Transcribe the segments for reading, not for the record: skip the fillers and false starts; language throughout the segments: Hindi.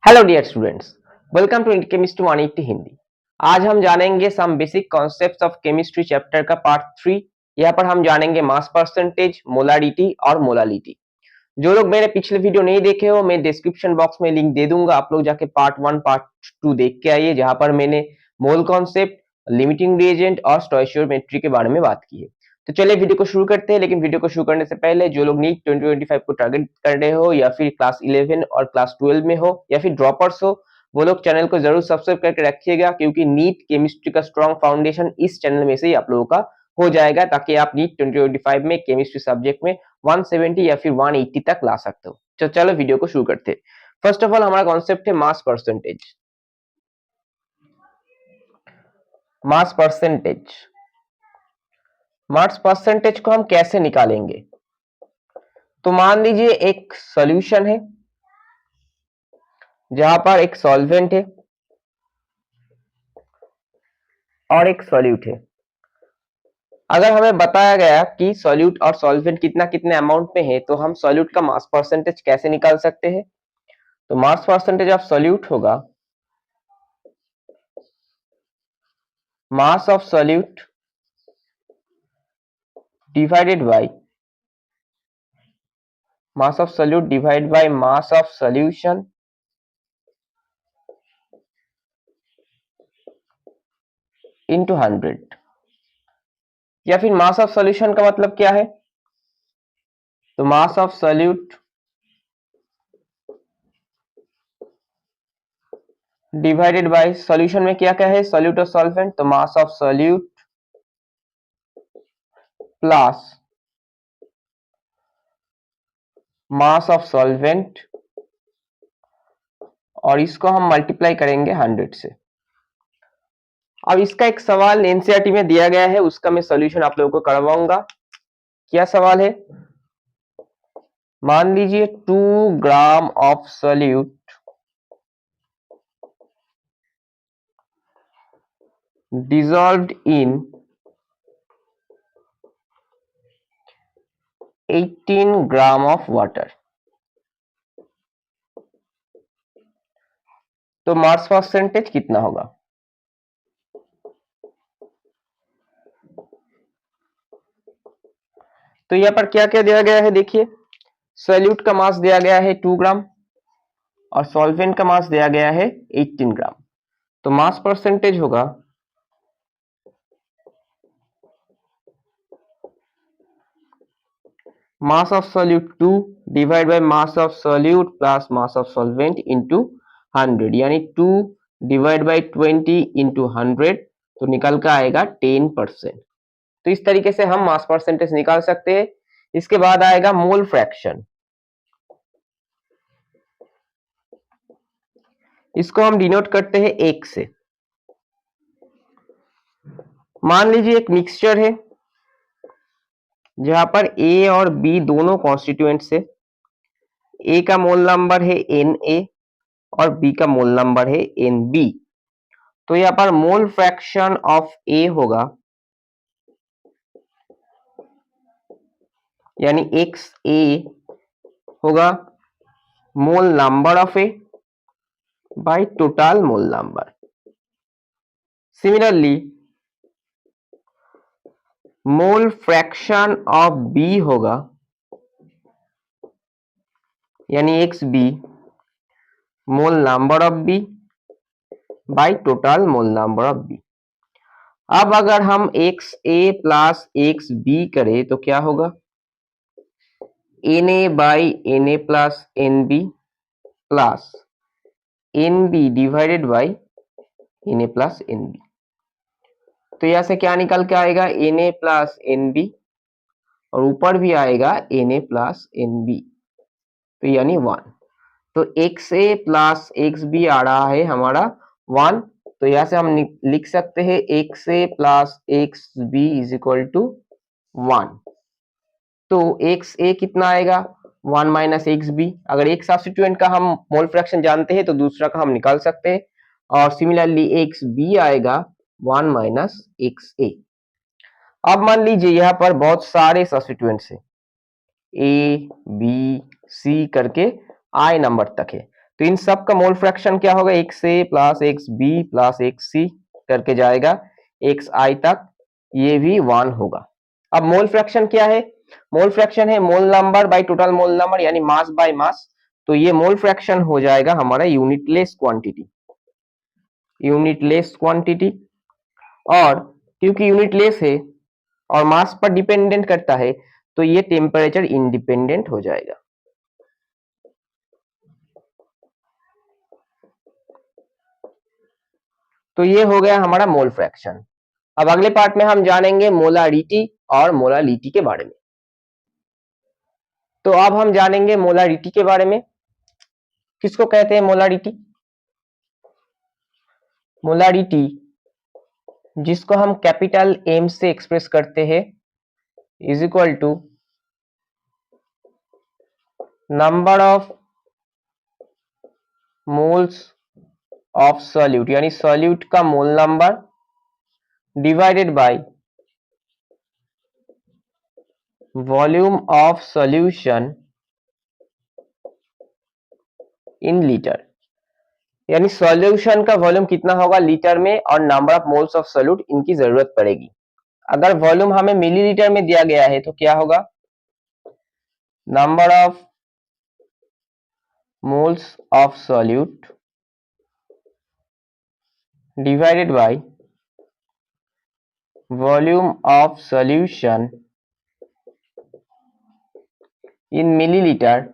Hello dear students, welcome to chemistry 180 Hindi. आज हम जानेंगे some basic concepts of chemistry chapter का पार्ट 3। यहाँ पर हम जानेंगे मास परसेंटेज, मोलारिटी और मोलालिटी। जो लोग मेरे पिछले वीडियो नहीं देखे हो, मैं डिस्क्रिप्शन बॉक्स में लिंक दे दूंगा, आप लोग जाके पार्ट 1 पार्ट 2 देख के आइए, जहां पर मैंने मोल कॉन्सेप्ट, लिमिटिंग रिएजेंट और स्टोइचियोमेट्री के बारे में बात की है। तो चलिए वीडियो को शुरू करते हैं। लेकिन वीडियो को शुरू करने से पहले जो लोग नीट 2025 को टारगेट कर रहे हो, या फिर क्लास 11 और क्लास 12 में हो, या फिर ड्रॉपर्स हो, वो लोग चैनल को जरूर सब्सक्राइब करके रखिएगा, क्योंकि नीट केमिस्ट्री का स्ट्रॉन्ग फाउंडेशन इस चैनल में से ही आप लोगों का हो जाएगा, ताकि आप नीट 2025 में केमिस्ट्री सब्जेक्ट में 170 या फिर 180 तक ला सकते हो। तो चलो वीडियो को शुरू करते हैं। फर्स्ट ऑफ ऑल हमारा कॉन्सेप्ट है mass percentage. Mass percentage mass percentage को हम कैसे निकालेंगे? तो मान लीजिए एक सॉल्यूशन है जहां पर एक सॉल्वेंट है और एक सॉल्यूट है। अगर हमें बताया गया कि सॉल्यूट और सॉल्वेंट कितना कितने अमाउंट में है, तो हम सॉल्यूट का मास परसेंटेज कैसे निकाल सकते हैं? तो मास परसेंटेज ऑफ सॉल्यूट होगा mass of solute divided by mass of solute divide by mass of solution into 100। या फिर मास ऑफ सॉल्यूशन का मतलब क्या है? तो mass of solute divided bye solution में क्या क्या है, सॉल्यूट और सॉल्वेंट, तो mass of solute plus mass of solvent, और इसको हम मल्टीप्लाई करेंगे 100 से। अब इसका एक सवाल एनसीईआरटी में दिया गया है, उसका मैं सॉल्यूशन आप लोगों को करवाऊंगा। क्या सवाल है? मान लीजिए 2 gram of solute dissolved in 18 gram of water, तो मास परसेंटेज कितना होगा? तो यहाँ पर क्या क्या दिया गया है, देखिए। सॉल्यूट का मास दिया गया है 2 ग्राम और सॉल्वेंट का मास दिया गया है 18 ग्राम। तो मास परसेंटेज होगा mass of solute 2 divide by mass of solute plus mass of solvent into 100, यानी 2 डिवाइड बाय 20 इनटू 100, तो निकल कर आएगा 10%। तो इस तरीके से हम मास परसेंटेज निकाल सकते हैं। इसके बाद आएगा मोल फ्रैक्शन। इसको हम डिनोट करते हैं 1 से। मान लीजिए एक मिक्सचर है जहां पर ए और बी दोनों कॉन्स्टिट्यूएंट्स है। ए का मोल नंबर है Na और बी का मोल नंबर है Nb। तो यहाँ पर मोल फ्रैक्शन ऑफ ए होगा, यानी XA होगा mole number of A by total mole number. Similarly mole fraction of B होगा, यानी XB mole number of B by total mole number of B. अब अगर हम XA प्लस XB करें तो क्या होगा? Na by Na plus Nb plus Nb divided by Na plus Nb। तो यहां से क्या निकल के आएगा? Na प्लस Nb, और ऊपर भी आएगा Na प्लस Nb, तो यानी 1। तो XA प्लस XB आ रहा है हमारा 1। तो यहां से हम लिख सकते हैं XA plus XB is equal to 1। तो XA कितना आएगा? 1 माइनस XB। अगर एक सब्स्टिट्यूएंट का हम मोल फ्रैक्शन जानते हैं तो दूसरा का हम निकाल सकते हैं, और सिमिलरली XB आएगा 1 माइनस XA। अब मान लीजिए यहाँ पर बहुत सारे सब्स्टिट्यूएंट्स है, A B C करके I नंबर तक है। तो इन सब का मोल फ्रैक्शन क्या होगा, X A plus X B plus X C करके जाएगा एक्स आई तक, ये भी 1 होगा। अब मोल फ्रैक्शन क्या है, मोल फ्रैक्शन है mole number by total mole number यानी मास बाय मास। तो ये मोल फ्रैक्शन हो जाएगा हमारा यूनिटलेस क्वांटिटी, यूनिटलेस क्वांटिटी। और क्योंकि यूनिटलेस है और मास पर डिपेंडेंट करता है तो ये टेम्परेचर इंडिपेंडेंट हो जाएगा। तो ये हो गया हमारा मोल फ्रैक्शन। अब अगले पार्ट में हम जानेंगे मोलारिटी और मोलालिटी के बारे में। तो अब हम जानेंगे मोलारिटी के बारे में। किसको कहते हैं मोलारिटी? मोलारिटी जिसको हम कैपिटल एम से एक्सप्रेस करते हैं is equal to number of moles of solute, यानी सॉल्यूट का mole number divided by volume of solution in litre, यानी सॉल्यूशन का वॉल्यूम कितना होगा लीटर में और number of moles of solute इनकी जरूरत पड़ेगी। अगर वॉल्यूम हमें मिलीलीटर में दिया गया है तो क्या होगा, number of moles of solute divided by volume of solution in millilitre,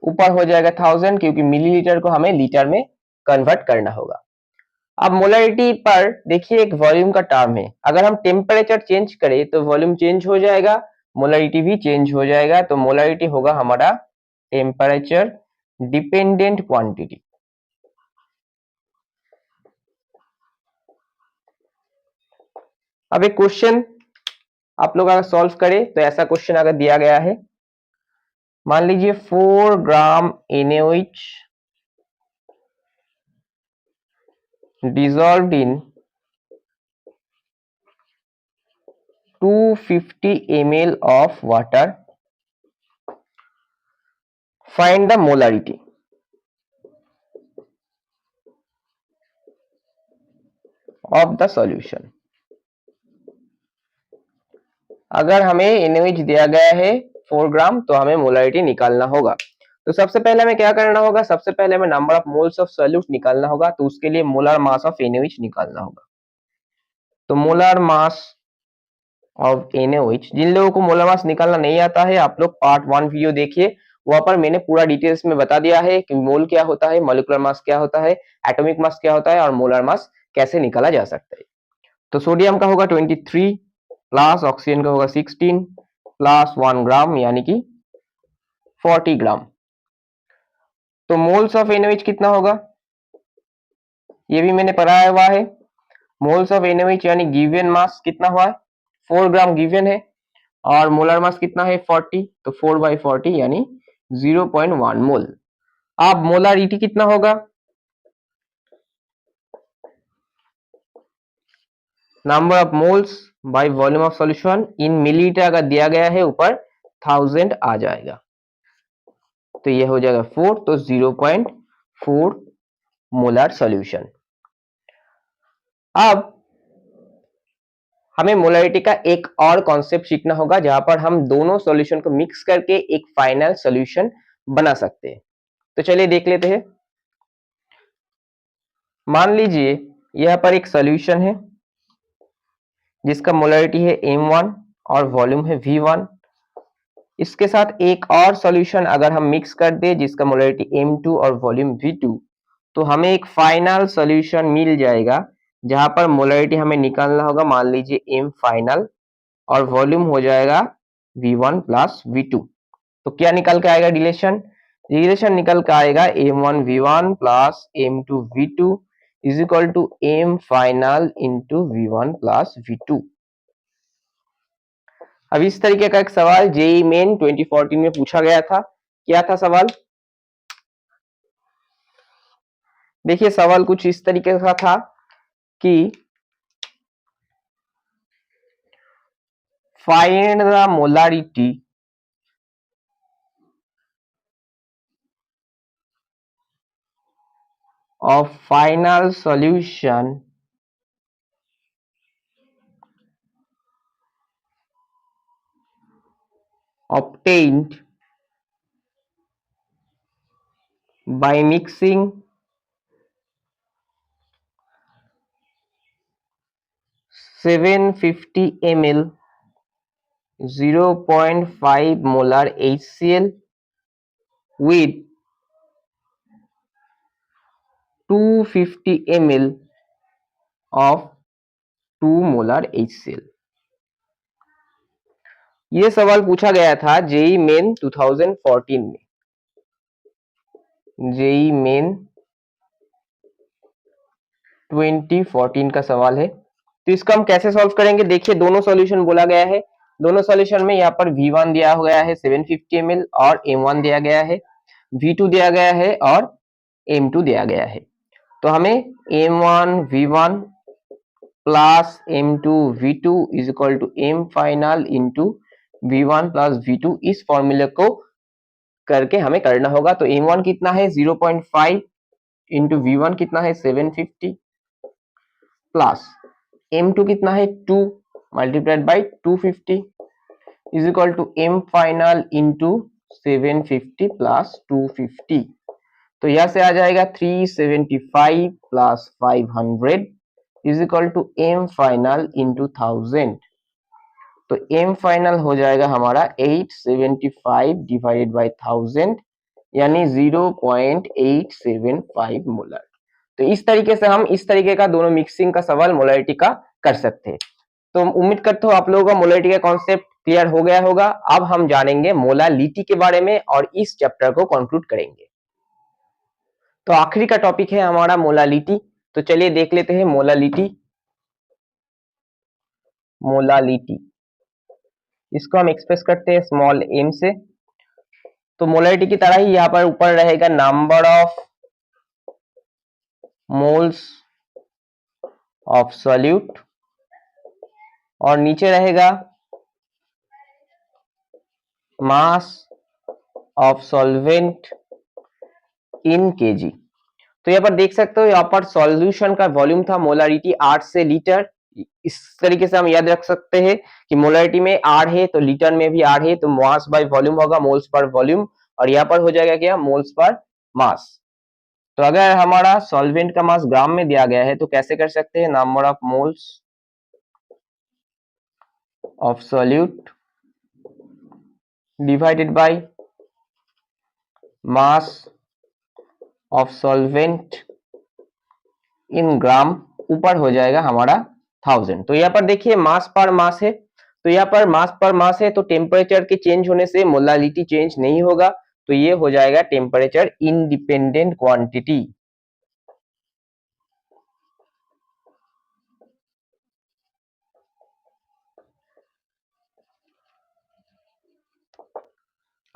ऊपर हो जाएगा 1000 क्योंकि मिलीलीटर को हमें लीटर में कन्वर्ट करना होगा। अब मोलरिटी पर देखिए एक वॉल्यूम का टर्म है, अगर हम टेम्परेचर चेंज करें तो वॉल्यूम चेंज हो जाएगा, मोलरिटी भी चेंज हो जाएगा। तो मोलरिटी होगा हमारा टेम्परेचर डिपेंडेंट क्वांटिटी। अब एक क्वेश्चन आप लोग अगर सॉल्व करें तो ऐसा क्वेश्चन अगर दिया गया है, मान लीजिए 4 ग्राम NaOH dissolved in 250 ml of water, find the molarity। Of the solution. अगर हमें NaOH दिया गया है 4 ग्राम तो हमें मोलारिटी निकालना होगा। तो सबसे पहले हमें क्या करना होगा, सबसे पहले हमें number of moles of solute निकालना होगा, तो उसके लिए मोलर मास ऑफ NaOH निकालना होगा। तो मोलर मास ऑफ NaOH, जिन लोगों को मोलर मास निकालना नहीं आता है आप लोग पार्ट 1 वीडियो देखिए, वहां पर मैंने पूरा डिटेल्स में बता दिया है कि मोल क्या होता है, मॉलिक्यूलर मास क्या होता है, एटॉमिक मास क्या होता है और मोलर मास कैसे निकाला जा सकता है। तो सोडियम का होगा 23 प्लस ऑक्सीजन का होगा 16 प्लस 1 ग्राम यानी कि 40 ग्राम। तो मोल्स ऑफ NaOH कितना होगा, ये भी मैंने पढ़ाया हुआ है। मोल्स ऑफ NaOH यानी गिवन मास कितना हुआ है, 4 ग्राम गिवन है और मोलर मास कितना है 40, तो 4/40 यानी 0.1 मोल। अब मोलारिटी कितना होगा, number of moles bye volume of solution in millilitre अगर दिया गया है ऊपर 1000 आ जाएगा, तो ये हो जाएगा 4, तो 0.4 मोलर सॉल्यूशन। अब हमें मोलरिटी का एक और कॉन्सेप्ट सीखना होगा जहां पर हम दोनों सॉल्यूशन को मिक्स करके एक फाइनल सॉल्यूशन बना सकते हैं। तो चलिए देख लेते हैं। मान लीजिए यहां पर एक सॉल्यूशन है जिसका मोलरिटी है M1 और वॉल्यूम है V1। इसके साथ एक और सॉल्यूशन अगर हम मिक्स कर दे जिसका मोलरिटी M2 और वॉल्यूम V2, तो हमें एक फाइनल सॉल्यूशन मिल जाएगा जहां पर मोलरिटी हमें निकालना होगा, मान लीजिए M फाइनल और वॉल्यूम हो जाएगा V1 प्लस V2। तो क्या निकल के आएगा रिलेशन, रिलेशन निकल के आएगा M1 V1 plus M2 V2 is equal to M final into V1 plus V2। अब इस तरीके का एक सवाल जेईई मेन 2014 में पूछा गया था। क्या था सवाल, देखिए सवाल कुछ इस तरीके का था कि find the molarity of final solution obtained by mixing 750 ml 0.5 molar HCl with 250 ml of 2 molar HCl। ये सवाल पूछा गया था जेई मेन 2014 में। जेई मेन 2014 का सवाल है। तो इसको हम कैसे सॉल्व करेंगे, देखिए दोनों सॉल्यूशन बोला गया है। दोनों सॉल्यूशन में यहाँ पर V1 दिया गया है 750 ml और M1 दिया गया है, V2 दिया गया है और M2 दिया गया है। तो हमें M1 V1 plus M2 V2 is equal to M final into V1 plus V2 इस फॉर्मूले को करके हमें करना होगा। तो M1 कितना है 0.5 इंटू V1 कितना है 750 प्लस M2 कितना है 2 multiplied by 250 is equal to M final into 750 plus 250। तो यहां से आ जाएगा 375 plus 500 is equal to M final into 1000। तो M फाइनल हो जाएगा हमारा 875 डिवाइडेड बाई 1000 यानी 0.875 मोलर। तो इस तरीके से हम इस तरीके का दोनों मिक्सिंग का सवाल मोलरिटी का कर सकते हैं। तो उम्मीद करता हूं आप लोगों का मोलरिटी का कॉन्सेप्ट क्लियर हो गया होगा। अब हम जानेंगे मोलालिटी के बारे में और इस चैप्टर को कंक्लूड करेंगे। तो आखिरी का टॉपिक है हमारा मोलालिटी। तो चलिए देख लेते हैं मोलालिटी। मोलालिटी इसको हम एक्सप्रेस करते हैं स्मॉल m से। तो मोलारिटी की तरह ही यहाँ पर ऊपर रहेगा number of moles of solute और नीचे रहेगा मास ऑफ सॉल्वेंट इन केजी। तो यहाँ पर देख सकते हो, यहाँ पर सॉल्यूशन का वॉल्यूम था मोलारिटी 8 से लीटर। इस तरीके से हम याद रख सकते हैं कि मोलारिटी में 8 है तो लीटर में भी 8 है, तो मास बाय वॉल्यूम होगा मोल्स पर वॉल्यूम, और यहाँ पर हो जाएगा क्या मोल्स पर मास। तो अगर हमारा सॉल्वेंट का मास ग्राम में दिया गया है तो कैसे कर सकते हैं, number of moles of solute divided by mass of solvent in gram, ऊपर हो जाएगा हमारा 1000। तो यहाँ पर देखिए मास पर मास है, तो यहाँ पर मास पर मास है तो टेम्परेचर के चेंज होने से मोलालिटी चेंज नहीं होगा, तो ये हो जाएगा टेम्परेचर इंडिपेंडेंट क्वांटिटी।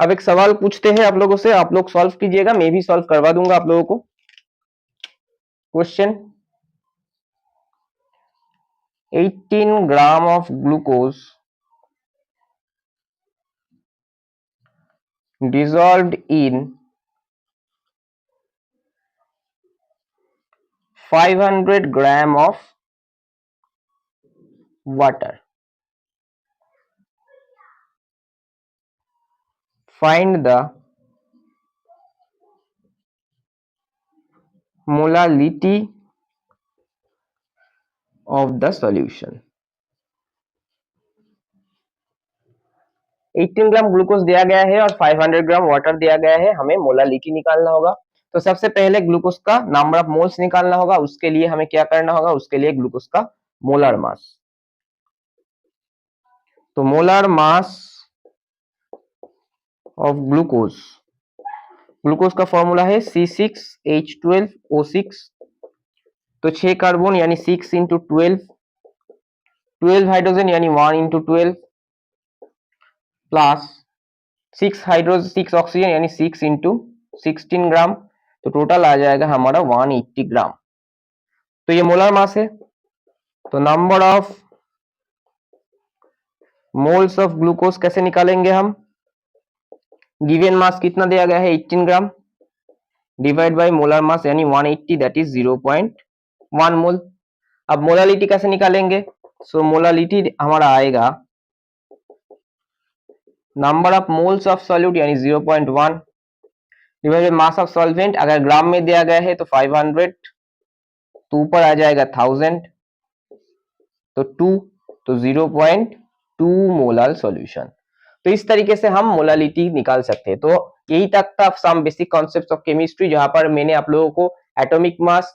अब एक सवाल पूछते हैं आप लोगों से, आप लोग सॉल्व कीजिएगा, मैं भी सॉल्व करवा दूंगा आप लोगों को। Question 18 gram of glucose dissolved in 500 gram of water. Find the molality of the solution. 18 gram glucose दिया गया है और 500 ग्राम वाटर दिया गया है, हमें मोलालिटी निकालना होगा। तो सबसे पहले ग्लूकोज का नंबर ऑफ मोल्स निकालना होगा, उसके लिए हमें क्या करना होगा, उसके लिए ग्लूकोज का मोलर मास। तो molar mass of glucose, glucose का फॉर्मूला है C6H12O6। तो 6 कार्बन यानी 6 इंटू 12, 12 हाइड्रोजन यानी 1 इंटू 12 प्लस 6 हाइड्रोजन 6 ऑक्सीजन यानी 6 इंटू 16 ग्राम। तो टोटल आ जाएगा हमारा 180 ग्राम। तो ये मोलर मास है। तो number of moles of glucose कैसे निकालेंगे हम, गिवन मास कितना दिया गया है 18 ग्राम, डिवाइड बाय मोलर मास यानी 180 दैट इज 0.1 मोल। अब मोलालिटी कैसे निकालेंगे? सो मोलालिटी हमारा आएगा number of moles of solute यानी 0.1 divide by mass of solvent, अगर ग्राम में दिया गया है तो 500, तो ऊपर आ जाएगा 1000, तो 2, तो 0.2 मोलर सॉल्यूशन। तो इस तरीके से हम मोलालिटी निकाल सकते हैं। तो यही तक था some basic concepts of chemistry, जहां पर मैंने आप लोगों को atomic mass,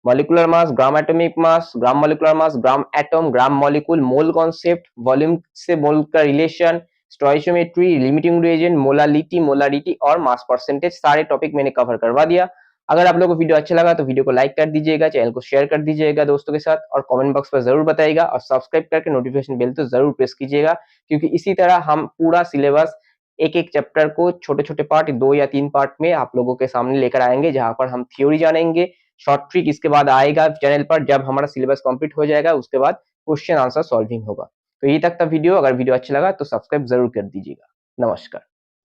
molecular mass, gram atomic mass, gram molecular mass, gram atom, gram molecule, mole concept, volume से मोल का relation, stoichiometry, limiting reagent, molality, molarity और मास परसेंटेज, सारे टॉपिक मैंने कवर करवा दिया। अगर आप लोगों को वीडियो अच्छा लगा तो वीडियो को लाइक कर दीजिएगा, चैनल को शेयर कर दीजिएगा दोस्तों के साथ, और कमेंट बॉक्स पर जरूर बताइएगा, और सब्सक्राइब करके नोटिफिकेशन बेल तो जरूर प्रेस कीजिएगा, क्योंकि इसी तरह हम पूरा सिलेबस एक एक चैप्टर को छोटे छोटे पार्ट 2 या 3 पार्ट में आप लोगों के सामने लेकर आएंगे, जहां पर हम थ्योरी जानेंगे, शॉर्ट ट्रिक इसके बाद आएगा चैनल पर, जब हमारा सिलेबस कंप्लीट हो जाएगा उसके बाद क्वेश्चन आंसर सॉल्विंग होगा। तो यही तक था वीडियो। अगर वीडियो अच्छा लगा तो सब्सक्राइब जरूर कर दीजिएगा। नमस्कार।